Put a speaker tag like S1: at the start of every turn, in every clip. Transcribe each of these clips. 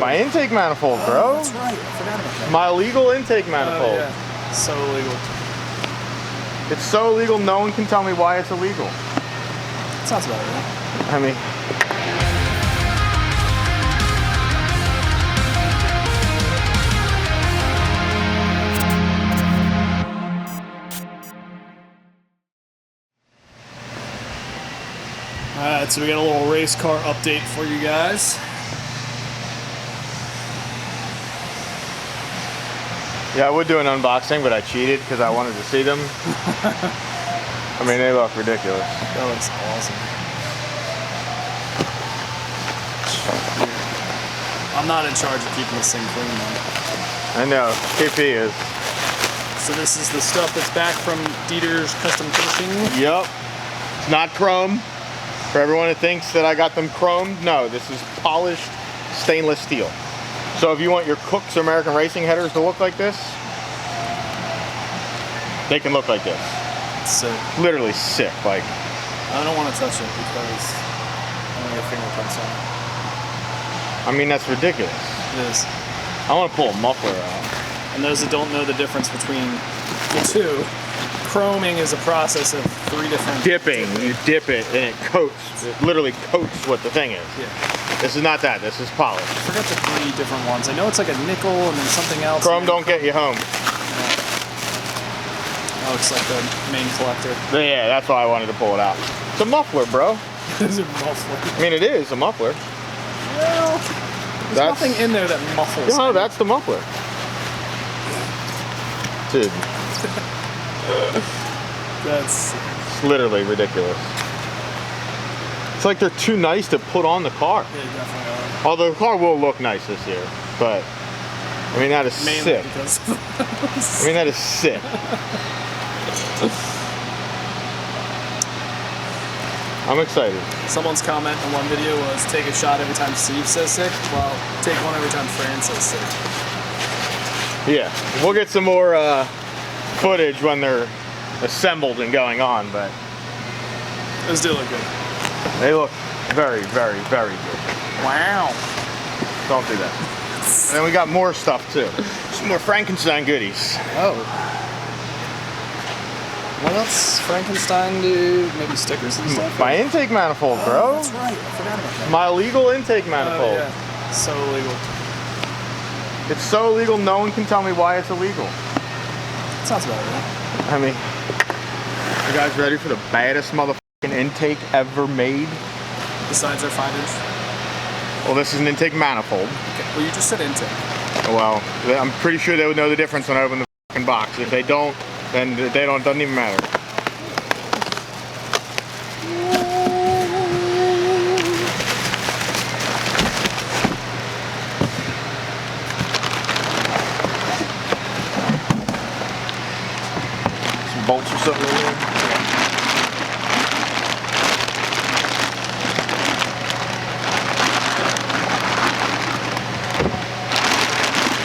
S1: My intake manifold, bro.
S2: That's right. I forgot about that.
S1: My illegal intake manifold.
S2: Oh, yeah. So illegal.
S1: It's so illegal, no one can tell me why it's illegal.
S2: Sounds about right.
S1: I mean...
S2: Alright, so we got a little race car update for you guys.
S1: Yeah, I would do an unboxing, but I cheated because I wanted to see them. I mean, they look ridiculous.
S2: That looks awesome. I'm not in charge of keeping this thing clean, though.
S1: I know, KP is.
S2: So this is the stuff that's back from Dieter's Custom Coaching.
S1: Yep. It's not chrome. For everyone that thinks that I got them chromed, no, this is polished stainless steel. So if you want your Cook's American Racing headers to look like this, they can look like this.
S2: Sick.
S1: Literally sick. Like,
S2: I don't want to touch it because I don't get fingerprints on it.
S1: I mean, that's ridiculous.
S2: It is.
S1: I want to pull a muffler out.
S2: And those that don't know the difference between the two, chroming is a process of 3 different...
S1: Dipping. You dip it and it coats. It literally coats what the thing is.
S2: Yeah.
S1: This is not that. This is polished.
S2: I forgot the 3 different ones. I know it's like a nickel and then something else.
S1: Chrome don't get you home.
S2: Oh, it's like the main collector.
S1: Yeah, that's why I wanted to pull it out. It's a muffler, bro.
S2: It's a muffler.
S1: I mean, it is a muffler.
S2: Well, there's nothing in there that muffles.
S1: No, that's the muffler. Dude.
S2: That's...
S1: It's literally ridiculous. It's like they're too nice to put on the car.
S2: They definitely are.
S1: Although the car will look nice this year, but I mean that is
S2: Mainly
S1: sick.
S2: Because
S1: I mean that is sick. I'm excited.
S2: Someone's comment in one video was, take a shot every time Steve says sick. Well, take one every time Fran says sick.
S1: Yeah, we'll get some more footage when they're assembled and going on, but
S2: Those do look good.
S1: they look very, very, very good.
S2: Wow.
S1: Don't do that. And then we got more stuff too. Some more Frankenstein goodies.
S2: Oh. What else? Frankenstein do? Maybe stickers and stuff?
S1: My intake manifold, bro.
S2: Oh, that's right. I forgot about that.
S1: My illegal intake manifold.
S2: Oh, yeah. So illegal.
S1: It's so illegal, no one can tell me why it's illegal.
S2: Sounds about right.
S1: I mean, you guys ready for the baddest motherfucking intake ever made?
S2: Besides our finders?
S1: Well, this is an intake manifold.
S2: Okay. Well, you just said intake.
S1: Well, I'm pretty sure they would know the difference when I open the fucking box. If they don't, then it doesn't even matter. Some bolts or something in there.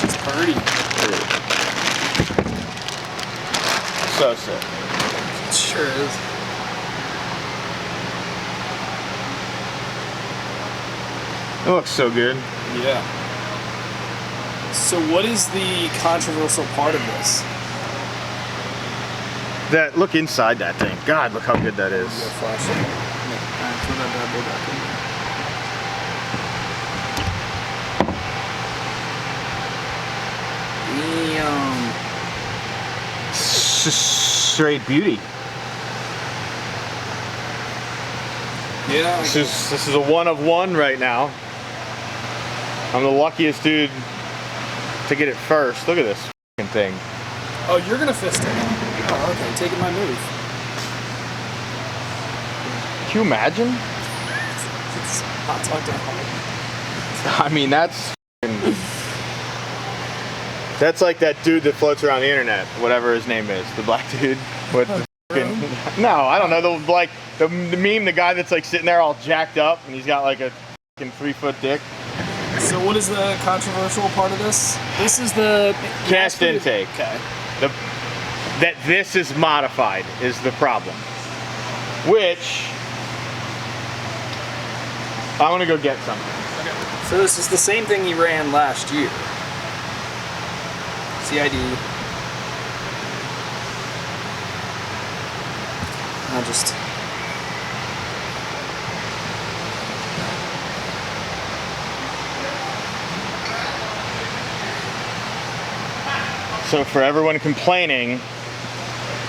S2: She's purdy.
S1: So sick.
S2: It sure is.
S1: It looks so good.
S2: Yeah. So what is the controversial part of this?
S1: That look inside that thing. God, look how good that is.
S2: Throw that bad boy back in. Damn.
S1: Straight beauty.
S2: Yeah.
S1: This is a 1 of 1 right now. I'm the luckiest dude to get it first. Look at this fucking thing.
S2: Oh, you're gonna fist it. Oh, okay. Taking my move.
S1: Can you imagine?
S2: It's hot talk down.
S1: I mean, that's like that dude that floats around the internet, whatever his name is, the black dude with the fucking, no, I don't know, the meme, the guy that's like sitting there all jacked up and he's got like a fucking 3-foot dick.
S2: So what is the controversial part of this? This is the
S1: Cast intake.
S2: Okay.
S1: That this is modified is the problem. Which I'm gonna go get something.
S2: Okay. So this is the same thing he ran last year. CID. I'll just...
S1: So for everyone complaining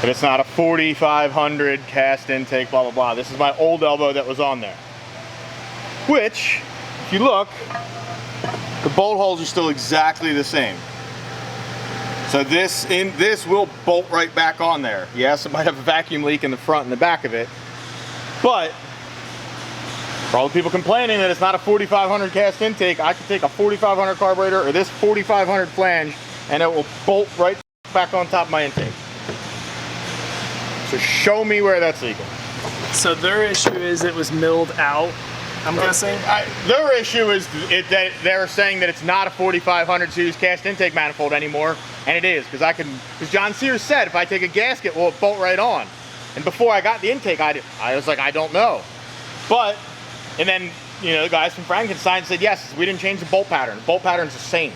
S1: that it's not a 4500 cast intake, blah, blah, blah, this is my old elbow that was on there. Which, if you look, the bolt holes are still exactly the same. So this will bolt right back on there. Yes, it might have a vacuum leak in the front and the back of it, but for all the people complaining that it's not a 4500 cast intake, I could take a 4500 carburetor or this 4500 flange and it will bolt right back on top of my intake. So show me where that's legal.
S2: So their issue is it was milled out, I'm guessing?
S1: Their issue is that they're saying that it's not a 4500 series cast intake manifold anymore, and it is, because John Sears said if I take a gasket, will it bolt right on? And before I got the intake, I was like, I don't know. But, and then, you know, the guys from Frankenstein said, yes, we didn't change the bolt pattern. The bolt pattern's the same.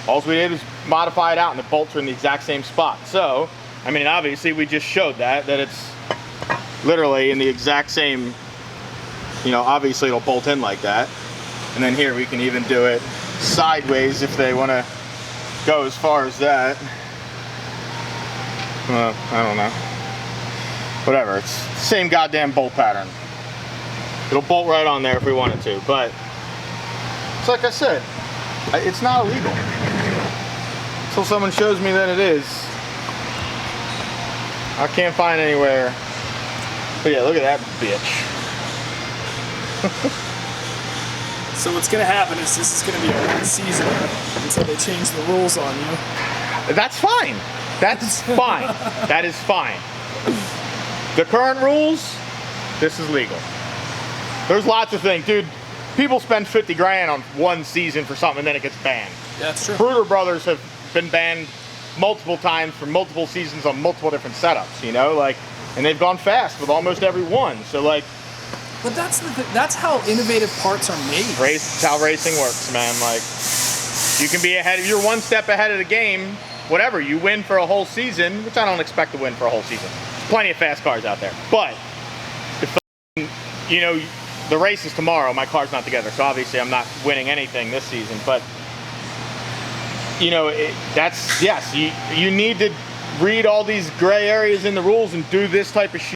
S1: All we did was modify it out, and the bolts are in the exact same spot. So, I mean, obviously we just showed that it's literally in the exact same, you know, obviously it'll bolt in like that. And then here we can even do it sideways if they want to go as far as that. Well, I don't know. Whatever, it's the same goddamn bolt pattern. It'll bolt right on there if we wanted to, but it's like I said, it's not illegal. Until someone shows me that it is. I can't find anywhere. But yeah, look at that bitch.
S2: So what's going to happen is this is going to be a one season until they change the rules on you.
S1: That's fine. That's fine. That is fine. The current rules, this is legal. There's lots of things. Dude, people spend 50 grand on one season for something and then it gets banned.
S2: Yeah, that's true.
S1: Bruder Brothers have been banned multiple times for multiple seasons on multiple different setups, you know, like, and they've gone fast with almost every one. So like,
S2: but that's how innovative parts are made.
S1: It's how racing works, man. Like, you can be ahead, you're one step ahead of the game, whatever, you win for a whole season, which I don't expect to win for a whole season. There's plenty of fast cars out there, but if, you know, the race is tomorrow, my car's not together, so obviously I'm not winning anything this season, but you know, that's, yes, you need to read all these gray areas in the rules and do this type of shit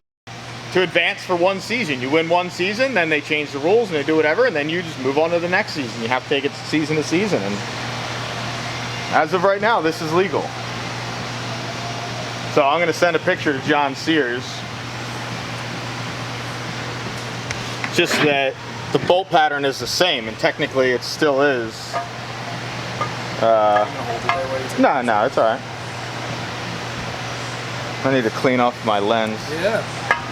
S1: to advance for one season. You win one season, then they change the rules and they do whatever, and then you just move on to the next season. You have to take it season to season, and as of right now, this is legal. So I'm going to send a picture to John Sears. Just that the bolt pattern is the same, and technically it still is. No, it's alright. I need to clean off my lens.
S2: Yeah.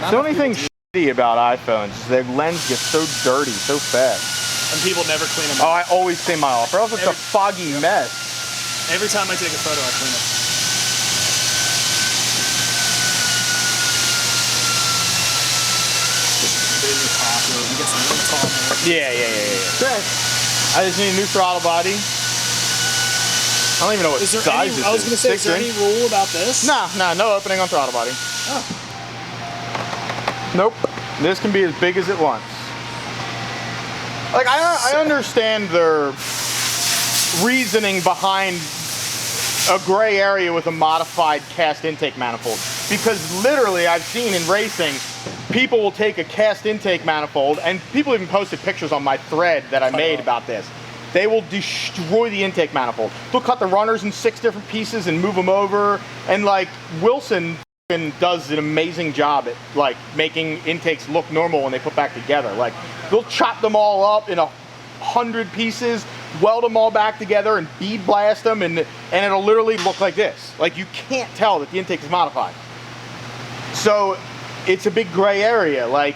S1: The only thing shitty about iPhones is their lens gets so dirty so fast.
S2: And people never clean them
S1: Oh,
S2: up.
S1: I always clean mine off, or else it's a foggy mess.
S2: Every time I take a photo, I clean it.
S1: Yeah. I just need a new throttle body. I don't even know what size this is.
S2: I was going to say, is there any rule about this?
S1: No opening on throttle body.
S2: Oh.
S1: Nope. This can be as big as it wants. Like, I understand their reasoning behind a gray area with a modified cast intake manifold. Because literally, I've seen in racing, people will take a cast intake manifold, and people even posted pictures on my thread that I made about this. They will destroy the intake manifold. They'll cut the runners in 6 different pieces and move them over. And like, Wilson does an amazing job at like making intakes look normal when they put back together. Like, they'll chop them all up in 100 pieces, weld them all back together and bead blast them, and it'll literally look like this. Like, you can't tell that the intake is modified. So it's a big gray area. Like,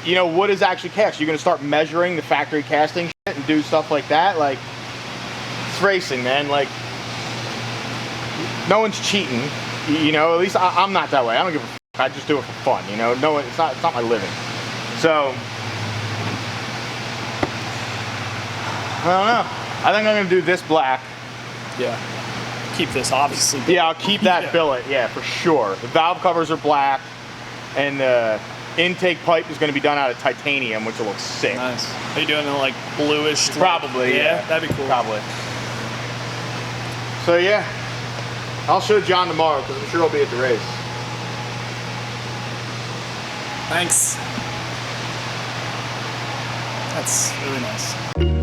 S1: you know, what is actually cast? You're going to start measuring the factory casting shit and do stuff like that. Like, it's racing, man. Like, no one's cheating. You know, at least I'm not that way. I don't give a f***. I just do it for fun. You know, no, it's not my living. So I don't know. I think I'm gonna do this black.
S2: Yeah. Keep this obviously.
S1: Yeah, I'll keep that
S2: Yeah.
S1: billet, yeah, for sure. The valve covers are black, and the intake pipe is gonna be done out of titanium, which will look sick.
S2: Nice. Are you doing it like bluish?
S1: Probably, yeah.
S2: That'd be cool.
S1: Probably. So yeah, I'll show John tomorrow, because I'm sure he'll be at the race.
S2: Thanks. That's really nice.